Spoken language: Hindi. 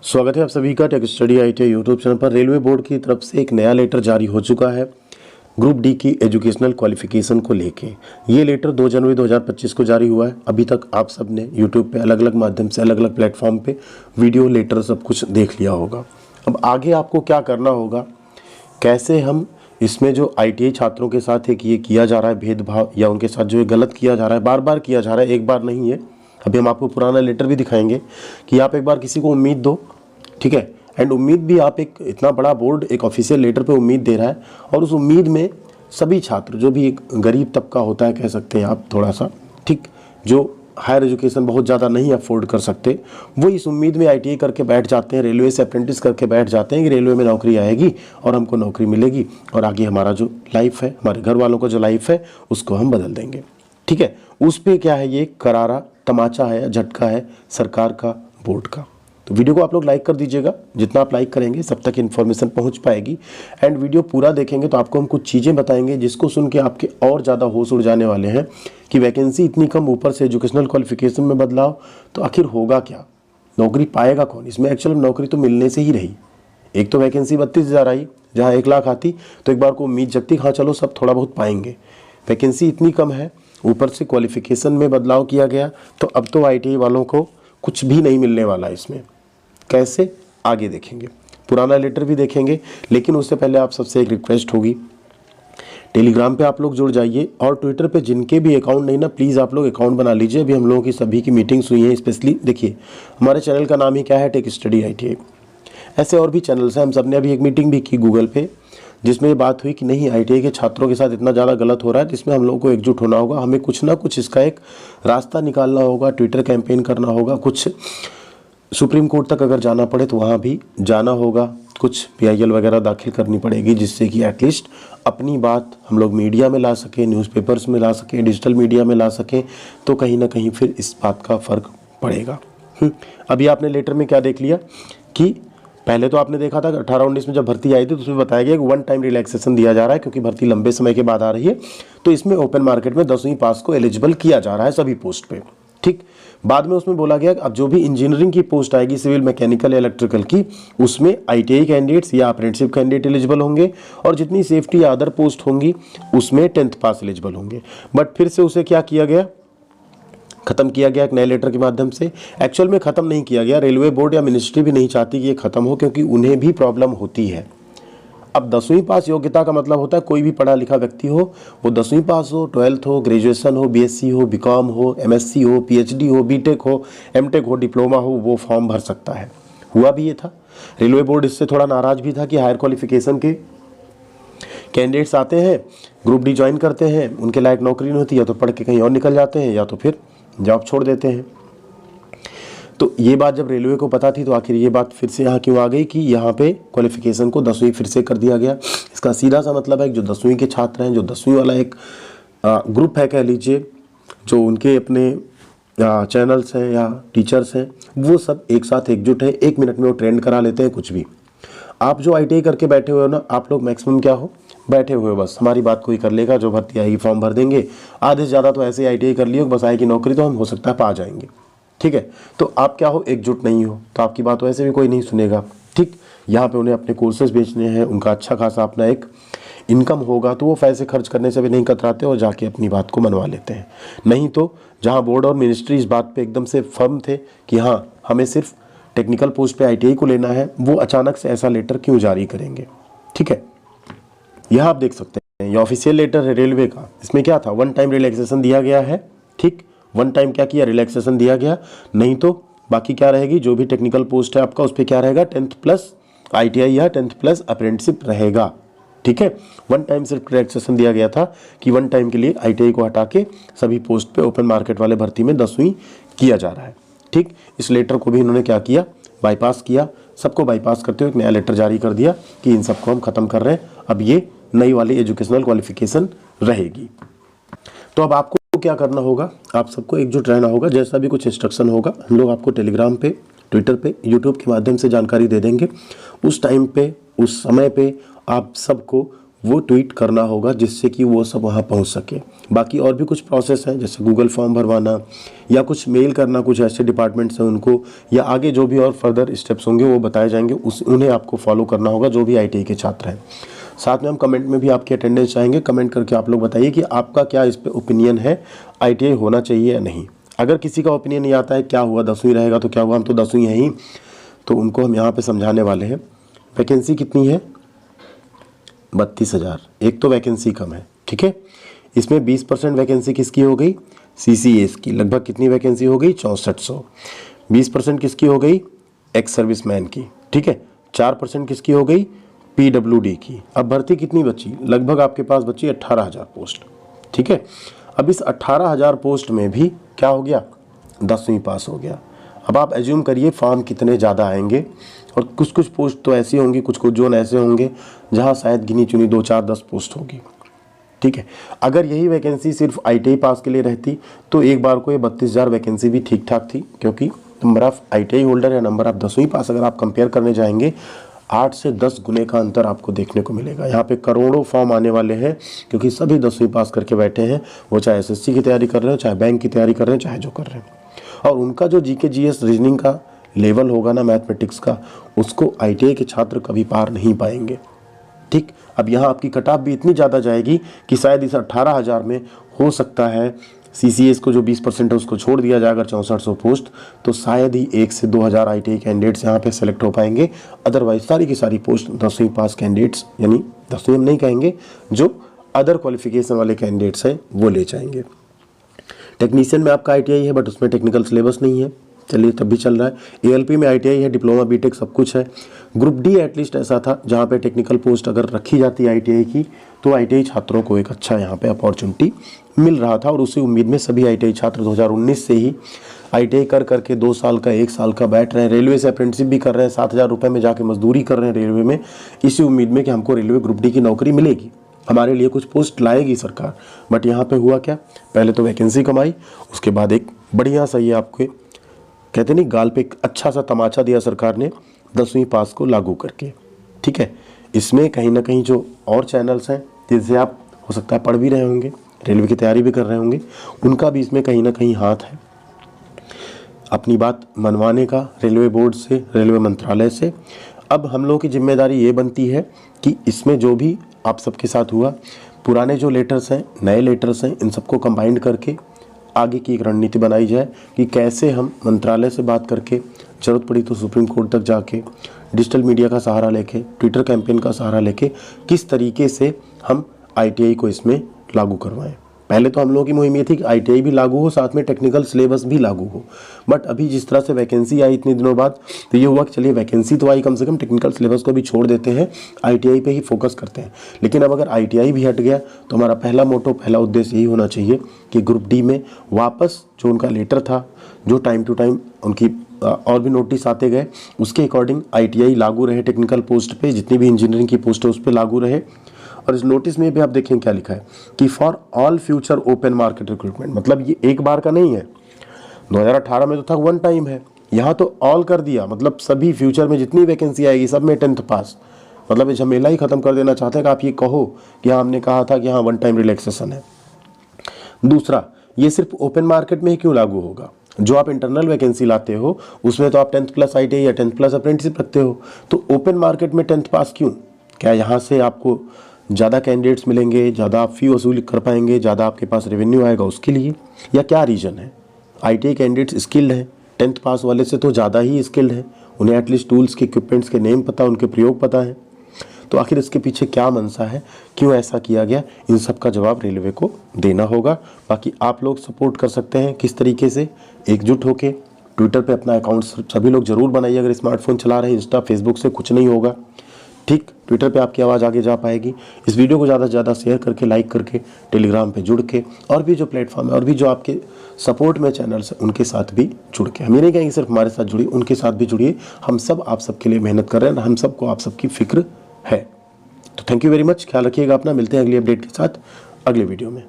स्वागत है आप सभी का tech study ITI YouTube channel पर। रेलवे बोर्ड की तरफ से एक नया लेटर जारी हो चुका है ग्रुप डी की एजुकेशनल क्वालिफिकेशन को लेके। ये लेटर 2 जनवरी 2025 को जारी हुआ है। अभी तक आप सब ने यूट्यूब पे अलग अलग माध्यम से अलग अलग प्लेटफॉर्म पे वीडियो लेटर सब कुछ देख लिया होगा। अब आगे आपको क्या करना होगा, कैसे हम इसमें जो आईटीआई छात्रों के साथ एक ये किया जा रहा है भेदभाव या उनके साथ जो ये गलत किया जा रहा है, बार बार किया जा रहा है, एक बार नहीं है। अभी हम आपको पुराना लेटर भी दिखाएंगे कि आप एक बार किसी को उम्मीद दो, ठीक है। एंड उम्मीद भी आप एक इतना बड़ा बोर्ड एक ऑफिशियल लेटर पे उम्मीद दे रहा है और उस उम्मीद में सभी छात्र जो भी एक गरीब तबका होता है, कह सकते हैं आप थोड़ा सा, ठीक, जो हायर एजुकेशन बहुत ज़्यादा नहीं अफोर्ड कर सकते, वो इस उम्मीद में आईटीआई करके बैठ जाते हैं, रेलवे से अप्रेंटिस करके बैठ जाते हैं कि रेलवे में नौकरी आएगी और हमको नौकरी मिलेगी और आगे हमारा जो लाइफ है, हमारे घर वालों का जो लाइफ है उसको हम बदल देंगे, ठीक है। उस पर क्या है, ये करारा तमाचा है, झटका है सरकार का, बोर्ड का। तो वीडियो को आप लोग लाइक कर दीजिएगा, जितना आप लाइक करेंगे सब तक इन्फॉर्मेशन पहुंच पाएगी। एंड वीडियो पूरा देखेंगे तो आपको हम कुछ चीज़ें बताएंगे जिसको सुन के आपके और ज़्यादा होश उड़ जाने वाले हैं कि वैकेंसी इतनी कम, ऊपर से एजुकेशनल क्वालिफिकेशन में बदलाव, तो आखिर होगा क्या, नौकरी पाएगा कौन। इसमें एक्चुअल नौकरी तो मिलने से ही रही। एक तो वैकेंसी 32,000 आई, जहाँ 1 लाख आती तो एक बार को उम्मीद जगती हाँ चलो सब थोड़ा बहुत पाएंगे। वैकेंसी इतनी कम है, ऊपर से क्वालिफिकेशन में बदलाव किया गया, तो अब तो आईटीआई वालों को कुछ भी नहीं मिलने वाला इसमें। कैसे, आगे देखेंगे, पुराना लेटर भी देखेंगे। लेकिन उससे पहले आप सबसे एक रिक्वेस्ट होगी, टेलीग्राम पे आप लोग जुड़ जाइए और ट्विटर पे जिनके भी अकाउंट नहीं ना, प्लीज़ आप लोग अकाउंट बना लीजिए। अभी हम लोगों की सभी की मीटिंग्स हुई हैं, स्पेशली देखिए हमारे चैनल का नाम ही क्या है, टेक स्टडी आईटीआई। ऐसे और भी चैनल्स हैं, हम सब ने अभी एक मीटिंग भी की गूगल पे, जिसमें ये बात हुई कि नहीं आईटीआई के छात्रों के साथ इतना ज़्यादा गलत हो रहा है, जिसमें हम लोगों को एकजुट होना होगा, हमें कुछ ना कुछ इसका एक रास्ता निकालना होगा, ट्विटर कैंपेन करना होगा, कुछ सुप्रीम कोर्ट तक अगर जाना पड़े तो वहाँ भी जाना होगा, कुछ पीआईएल वगैरह दाखिल करनी पड़ेगी, जिससे कि एटलीस्ट अपनी बात हम लोग मीडिया में ला सकें, न्यूज़पेपर्स में ला सकें, डिजिटल मीडिया में ला सकें, तो कहीं ना कहीं फिर इस बात का फ़र्क पड़ेगा। अभी आपने लेटर में क्या देख लिया कि पहले तो आपने देखा था कि 18-19 में जब भर्ती आई थी तो उसमें बताया गया कि 1 टाइम रिलैक्सेशन दिया जा रहा है, क्योंकि भर्ती लंबे समय के बाद आ रही है, तो इसमें ओपन मार्केट में 10वीं पास को एलिजिबल किया जा रहा है सभी पोस्ट पे, ठीक। बाद में उसमें बोला गया कि अब जो भी इंजीनियरिंग की पोस्ट आएगी, सिविल, मैकेनिकल, इलेक्ट्रिकल की, उसमें आईटीआई कैंडिडेट्स या अप्रेंटिसशिप कैंडिडेट एलिजिबल होंगे और जितनी सेफ्टी या अदर पोस्ट होंगी उसमें 10th पास एलिजिबल होंगे। बट फिर से उसे क्या किया गया, खत्म किया गया एक नए लेटर के माध्यम से। एक्चुअल में खत्म नहीं किया गया, रेलवे बोर्ड या मिनिस्ट्री भी नहीं चाहती कि ये खत्म हो, क्योंकि उन्हें भी प्रॉब्लम होती है। अब 10वीं पास योग्यता का मतलब होता है कोई भी पढ़ा लिखा व्यक्ति हो, वो 10वीं पास हो, 12th हो, ग्रेजुएशन हो, बीएससी हो, बीकॉम हो, एमएससी हो, पीएचडी हो, बीटेक हो, एमटेक हो, डिप्लोमा हो, वो फॉर्म भर सकता है। हुआ भी ये था, रेलवे बोर्ड इससे थोड़ा नाराज भी था कि हायर क्वालिफिकेशन के कैंडिडेट्स आते हैं, ग्रुप डी ज्वाइन करते हैं, उनके लायक नौकरी नहीं होती, या तो पढ़ के कहीं और निकल जाते हैं या तो फिर जॉब छोड़ देते हैं। तो ये बात जब रेलवे को पता थी तो आखिर ये बात फिर से यहाँ क्यों आ गई कि यहाँ पे क्वालिफिकेशन को 10वीं फिर से कर दिया गया। इसका सीधा सा मतलब है कि जो 10वीं के छात्र हैं, जो 10वीं वाला एक ग्रुप है कह लीजिए, जो उनके अपने चैनल्स हैं या टीचर्स हैं, वो सब एक साथ एकजुट है, 1 मिनट में वो ट्रेंड करा लेते हैं कुछ भी। आप जो आईटीआई करके बैठे हुए हो ना, आप लोग मैक्सिमम क्या हो, बैठे हुए हो, बस हमारी बात कोई कर लेगा, जो भर्ती आएगी फॉर्म भर देंगे, आधे से ज़्यादा तो ऐसे ही आईटीआई कर लियो, बस आएगी नौकरी तो हम हो सकता है पा जाएंगे, ठीक है। तो आप क्या हो, एकजुट नहीं हो, तो आपकी बात वैसे भी कोई नहीं सुनेगा, ठीक। यहाँ पे उन्हें अपने कोर्सेज बेचने हैं, उनका अच्छा खासा अपना एक इनकम होगा, तो वो पैसे खर्च करने से भी नहीं कतराते और जाके अपनी बात को मनवा लेते हैं। नहीं तो जहाँ बोर्ड और मिनिस्ट्री इस बात पे एकदम से फर्म थे कि हाँ हमें सिर्फ टेक्निकल पोस्ट पे आईटीआई को लेना है, वो अचानक से ऐसा लेटर क्यों जारी करेंगे, ठीक है। यह आप देख सकते हैं, ये ऑफिशियल लेटर है रेलवे का। इसमें क्या था, 1 टाइम रिलैक्सेशन दिया गया है, ठीक। 1 टाइम क्या किया, रिलैक्सेशन दिया गया, नहीं तो बाकी क्या रहेगी, जो भी टेक्निकल पोस्ट है आपका उस पर क्या रहेगा, 10th प्लस आईटीआई या 10th प्लस अप्रेंटिसशिप रहेगा, ठीक है। 1 टाइम सिर्फ रिलैक्सेशन दिया गया था कि 1 टाइम के लिए आईटीआई को हटा के सभी पोस्ट पे ओपन मार्केट वाले भर्ती में 10वीं किया जा रहा है, ठीक। इस लेटर को भी इन्होंने क्या किया, बाईपास किया, सबको बाईपास करते हुए एक नया लेटर जारी कर दिया कि इन सबको हम खत्म कर रहे हैं, अब ये नई वाली एजुकेशनल क्वालिफिकेशन रहेगी। तो अब आपको क्या करना होगा, आप सबको एकजुट रहना होगा। जैसा भी कुछ इंस्ट्रक्शन होगा हम लोग आपको टेलीग्राम पे, ट्विटर पे, यूट्यूब के माध्यम से जानकारी दे देंगे। उस टाइम पे, उस समय पे आप सबको वो ट्वीट करना होगा जिससे कि वो सब वहाँ पहुँच सके। बाकी और भी कुछ प्रोसेस हैं, जैसे गूगल फॉर्म भरवाना या कुछ मेल करना कुछ ऐसे डिपार्टमेंट्स हैं उनको, या आगे जो भी और फर्दर स्टेप्स होंगे वो बताए जाएंगे, उन्हें आपको फॉलो करना होगा जो भी ITI के छात्र हैं। साथ में हम कमेंट में भी आपकी अटेंडेंस चाहेंगे। कमेंट करके आप लोग बताइए कि आपका क्या इस पर ओपिनियन है, ITI होना चाहिए या नहीं। अगर किसी का ओपिनियन नहीं आता है क्या हुआ 10वीं रहेगा तो क्या हुआ, हम तो 10वीं हैं ही, तो उनको हम यहाँ पे समझाने वाले हैं। वैकेंसी कितनी है? 32,000। एक तो वैकेंसी कम है, ठीक है। इसमें 20% वैकेंसी किसकी हो गई? CCAs की। लगभग कितनी वैकेंसी हो गई? 6400। 20% किसकी हो गई? एक्स सर्विसमैन की, ठीक है। 4% किसकी हो गई? PWD की। अब भर्ती कितनी बची? लगभग आपके पास बची 18,000 पोस्ट, ठीक है। अब इस 18,000 पोस्ट में भी क्या हो गया? 10वीं पास हो गया। अब आप एज्यूम करिए फॉर्म कितने ज़्यादा आएंगे, और कुछ कुछ पोस्ट तो ऐसी होंगी, कुछ कुछ जोन ऐसे होंगे जहां शायद गिनी चुनी 2, 4, 10 पोस्ट होगी, ठीक है। अगर यही वैकेंसी सिर्फ ITI पास के लिए रहती तो एक बार को ये 32,000 वैकेंसी भी ठीक ठाक थी, क्योंकि नंबर ऑफ ITI होल्डर या नंबर ऑफ 10वीं पास अगर आप कंपेयर करने जाएंगे 8 से 10 गुने का अंतर आपको देखने को मिलेगा। यहाँ पे करोड़ों फॉर्म आने वाले हैं, क्योंकि सभी 10वीं पास करके बैठे हैं, वो चाहे SSC की तैयारी कर रहे हो, चाहे बैंक की तैयारी कर रहे हैं, चाहे जो कर रहे हैं। और उनका जो GK GS रीजनिंग का लेवल होगा ना, मैथमेटिक्स का, उसको ITI के छात्र कभी पार नहीं पाएंगे, ठीक। अब यहाँ आपकी कट ऑफ भी इतनी ज़्यादा जाएगी कि शायद इस 18,000 में हो सकता है CCAs को जो 20% है उसको छोड़ दिया जाए अगर 6400 पोस्ट, तो शायद ही 1 से 2,000 ITI कैंडिडेट्स यहाँ पे सेलेक्ट हो पाएंगे। अदरवाइज सारी की सारी पोस्ट 10वीं पास कैंडिडेट्स, यानी 10वीं हम नहीं कहेंगे, जो अदर क्वालिफिकेशन वाले कैंडिडेट्स हैं वो ले जाएंगे। टेक्नीशियन में आपका ITI है, बट उसमें टेक्निकल सिलेबस नहीं है, चलिए तब भी चल रहा है। ALP में ITI है, डिप्लोमा BTech सब कुछ है। ग्रुप D एटलीस्ट ऐसा था जहाँ पे टेक्निकल पोस्ट अगर रखी जाती ITI की तो ITI छात्रों को एक अच्छा यहाँ पे अपॉर्चुनिटी मिल रहा था, और उसी उम्मीद में सभी ITI छात्र 2019 से ही ITI कर करके 2 साल का 1 साल का बैठ रहे हैं। रेलवे से अप्रेंटिसशिप भी कर रहे हैं, 7,000 रुपये में जाके मजदूरी कर रहे हैं रेलवे में, इसी उम्मीद में कि हमको रेलवे ग्रुप D की नौकरी मिलेगी, हमारे लिए कुछ पोस्ट लाएगी सरकार। बट यहाँ पे हुआ क्या? पहले तो वैकेंसी कमाई, उसके बाद एक बढ़िया सा ये आपके कहते नहीं गाल पे एक अच्छा सा तमाचा दिया सरकार ने 10वीं पास को लागू करके, ठीक है। इसमें कहीं ना कहीं जो और चैनल्स हैं जिनसे आप हो सकता है पढ़ भी रहे होंगे, रेलवे की तैयारी भी कर रहे होंगे, उनका भी इसमें कहीं ना कहीं हाथ है अपनी बात मनवाने का रेलवे बोर्ड से, रेलवे मंत्रालय से। अब हम लोगों की जिम्मेदारी ये बनती है कि इसमें जो भी आप सबके साथ हुआ, पुराने जो लेटर्स हैं, नए लेटर्स हैं, इन सबको कंबाइंड करके आगे की एक रणनीति बनाई जाए कि कैसे हम मंत्रालय से बात करके, जरूरत पड़ी तो सुप्रीम कोर्ट तक जाके, डिजिटल मीडिया का सहारा लेके, ट्विटर कैंपेन का सहारा लेके, किस तरीके से हम ITI को इसमें लागू करवाएं। पहले तो हम लोगों की मुहिम ये थी कि ITI भी लागू हो, साथ में टेक्निकल सिलेबस भी लागू हो। बट अभी जिस तरह से वैकेंसी आई इतने दिनों बाद, तो ये हुआ कि चलिए वैकेंसी तो आई, कम से कम टेक्निकल सिलेबस को भी छोड़ देते हैं, ITI पे ही फोकस करते हैं। लेकिन अब अगर ITI भी हट गया तो हमारा पहला मोटो, पहला उद्देश्य यही होना चाहिए कि ग्रुप D में वापस जो उनका लेटर था, जो टाइम टू टाइम उनकी और भी नोटिस आते गए, उसके अकॉर्डिंग ITI लागू रहे टेक्निकल पोस्ट पे, जितनी भी इंजीनियरिंग की पोस्ट है उस पर लागू रहे। और इस नोटिस में भी आप देखें क्या लिखा है कि for all future open market recruitment, मतलब ये एक बार का नहीं है। 2018 में तो था वन टाइम है, यहाँ तो ऑल कर दिया, मतलब सभी फ्यूचर में जितनी वैकेंसी आएगी सब में 10th पास, मतलब ये झमेला ही खत्म कर देना चाहते हैं कि आप ये कहो कि हाँ हमने कहा था कि हाँ वन टाइम रिलैक्सेशन है। दूसरा, ये सिर्फ ओपन मार्केट में ही क्यों लागू होगा? जो आप इंटरनल वैकेंसी लाते हो उसमें तो आप 10th+ ITI या 10th+ अप्रेंटिसशिप रखते हो, तो ओपन मार्केट में 10th पास क्यों? क्या यहाँ से आपको ज़्यादा कैंडिडेट्स मिलेंगे, ज़्यादा आप फी वसूल कर पाएंगे, ज़्यादा आपके पास रेवेन्यू आएगा उसके लिए, या क्या रीज़न है? ITI कैंडिडेट्स स्किल्ड हैं, 10th पास वाले से तो ज़्यादा ही स्किल्ड हैं, उन्हें एटलीस्ट टूल्स के इक्विपमेंट्स के नेम पता, उनके प्रयोग पता है। तो आखिर इसके पीछे क्या मंशा है, क्यों ऐसा किया गया, इन सब का जवाब रेलवे को देना होगा। बाकी आप लोग सपोर्ट कर सकते हैं किस तरीके से, एकजुट होके ट्विटर पे अपना अकाउंट सभी लोग जरूर बनाइए। अगर स्मार्टफोन चला रहे हैं, इंस्टा फेसबुक से कुछ नहीं होगा, ठीक, ट्विटर पे आपकी आवाज़ आगे जा पाएगी। इस वीडियो को ज़्यादा से ज़्यादा शेयर करके, लाइक करके, टेलीग्राम पे जुड़ के, और भी जो प्लेटफॉर्म है और भी जो आपके सपोर्ट में चैनल्स हैं उनके साथ भी जुड़ के, हम ये नहीं कहेंगे सिर्फ हमारे साथ जुड़िए, उनके साथ भी जुड़िए। हम सब आप सबके लिए मेहनत कर रहे हैं, हम सबको आप सबकी फिक्र है। तो थैंक यू वेरी मच, ख्याल रखिएगा अपना, मिलते हैं अगली अपडेट के साथ अगले वीडियो में।